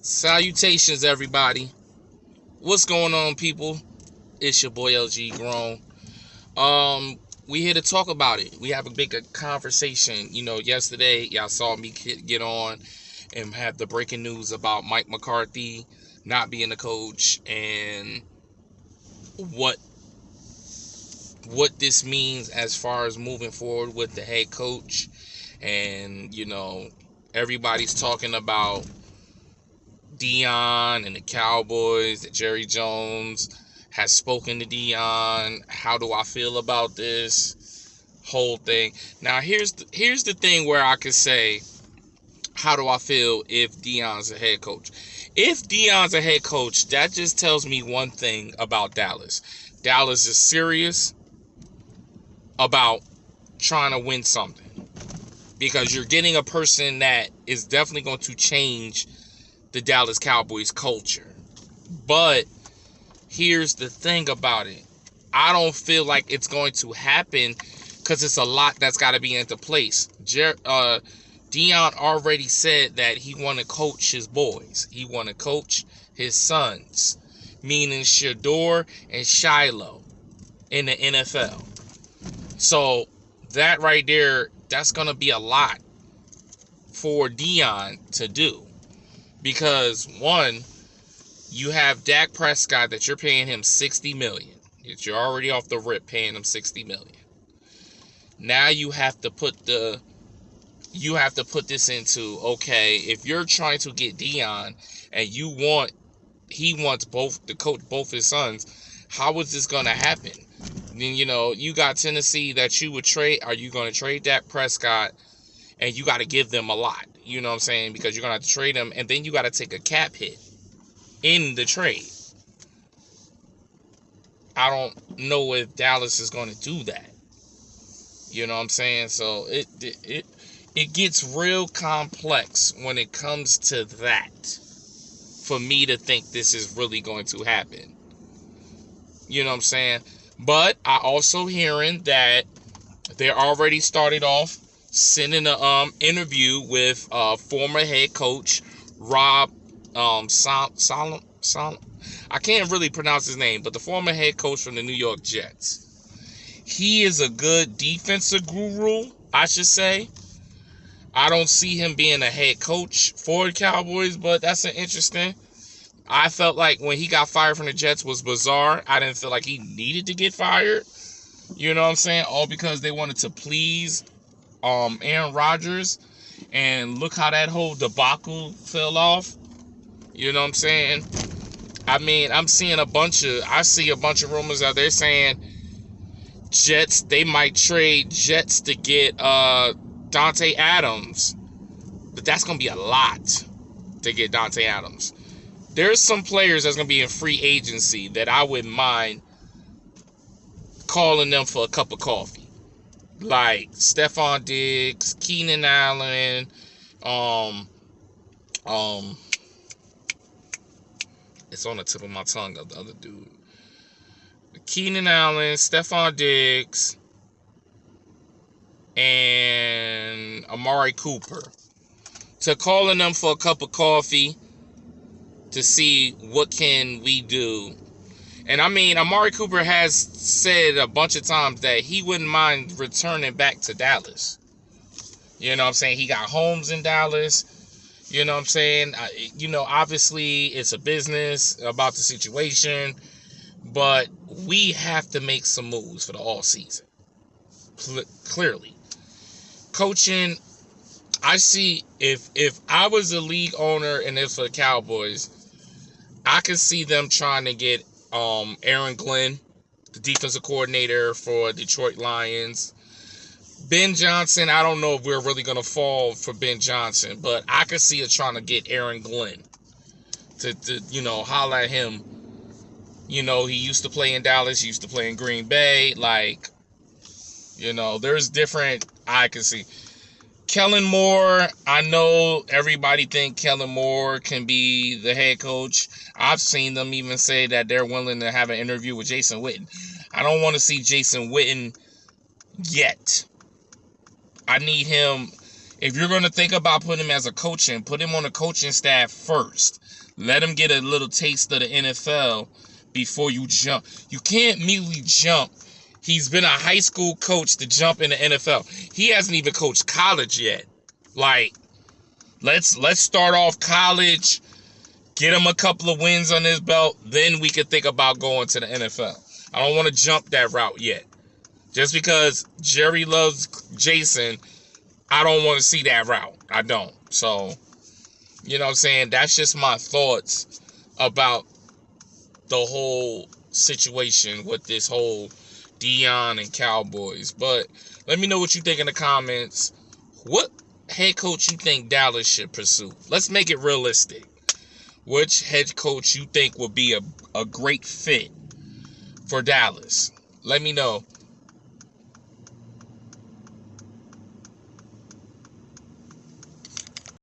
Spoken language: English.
Salutations, everybody. What's going on, people? It's your boy LG Grown. We here to talk about it. We have a big conversation. Yesterday, y'all saw me get on and have the breaking news about Mike McCarthy not being the coach and what this means as far as moving forward with the head coach. And everybody's talking about Dion and the Cowboys, that Jerry Jones has spoken to Dion. How do I feel about this whole thing? Now, here's the thing where I could say, how do I feel if Dion's a head coach? If Dion's a head coach, that just tells me one thing about Dallas. Dallas is serious about trying to win something, because you're getting a person that is definitely going to change the Dallas Cowboys culture. But here's the thing about it. I don't feel like it's going to happen because it's a lot that's got to be into place. Dion already said that he want to coach his boys. He want to coach his sons, meaning Shador and Shiloh in the NFL. So that right there, that's going to be a lot for Dion to do. Because, one, you have Dak Prescott that you're paying him $60 million. You're already off the rip paying him $60 million. Now you have to put this into, okay, if you're trying to get Dion and he wants to coach both his sons, how is this going to happen? Then, you got Tennessee that you would trade. Are you going to trade Dak Prescott? And you got to give them a lot. You know what I'm saying? Because you're going to have to trade them. And then you got to take a cap hit in the trade. I don't know if Dallas is going to do that. You know what I'm saying? So it gets real complex when it comes to that, for me to think this is really going to happen. You know what I'm saying? But I also hearing that they already started off sending an interview with former head coach Rob Salem. I can't really pronounce his name, but the former head coach from the New York Jets. He is a good defensive guru, I should say. I don't see him being a head coach for the Cowboys, but that's an interesting. I felt like when he got fired from the Jets was bizarre. I didn't feel like he needed to get fired. You know what I'm saying? All because they wanted to please Aaron Rodgers, and look how that whole debacle fell off. You know what I'm saying? I mean, I see a bunch of rumors out there saying they might trade Jets to get Dante Adams, but that's gonna be a lot to get Dante Adams. There's some players that's gonna be in free agency that I wouldn't mind calling them for a cup of coffee. Like Stephon Diggs, Keenan Allen, it's on the tip of my tongue of the other dude. Keenan Allen, Stephon Diggs, and Amari Cooper. To calling them for a cup of coffee to see what can we do. And I mean, Amari Cooper has said a bunch of times that he wouldn't mind returning back to Dallas. You know what I'm saying? He got homes in Dallas. You know what I'm saying? Obviously it's a business about the situation, but we have to make some moves for the all season. Clearly. Coaching, I see if I was a league owner and it's for the Cowboys, I could see them trying to get Aaron Glenn, the defensive coordinator for Detroit Lions. Ben Johnson, I don't know if we're really going to fall for Ben Johnson, but I could see it trying to get Aaron Glenn to holler at him. He used to play in Dallas, he used to play in Green Bay. There's different, I can see. Kellen Moore, I know everybody think Kellen Moore can be the head coach. I've seen them even say that they're willing to have an interview with Jason Witten. I don't want to see Jason Witten yet. I need him If you're going to think about putting him as a coaching, put him on the coaching staff first. Let him get a little taste of the NFL before you jump. You can't immediately jump. He's been a high school coach to jump in the NFL. He hasn't even coached college yet. Like, let's start off college, get him a couple of wins on his belt, then we could think about going to the NFL. I don't want to jump that route yet. Just because Jerry loves Jason, I don't want to see that route. I don't. So, you know what I'm saying? That's just my thoughts about the whole situation with this whole Dion and Cowboys. But let me know what you think in the comments. What head coach you think Dallas should pursue? Let's make it realistic. Which head coach you think would be a great fit for Dallas? Let me know.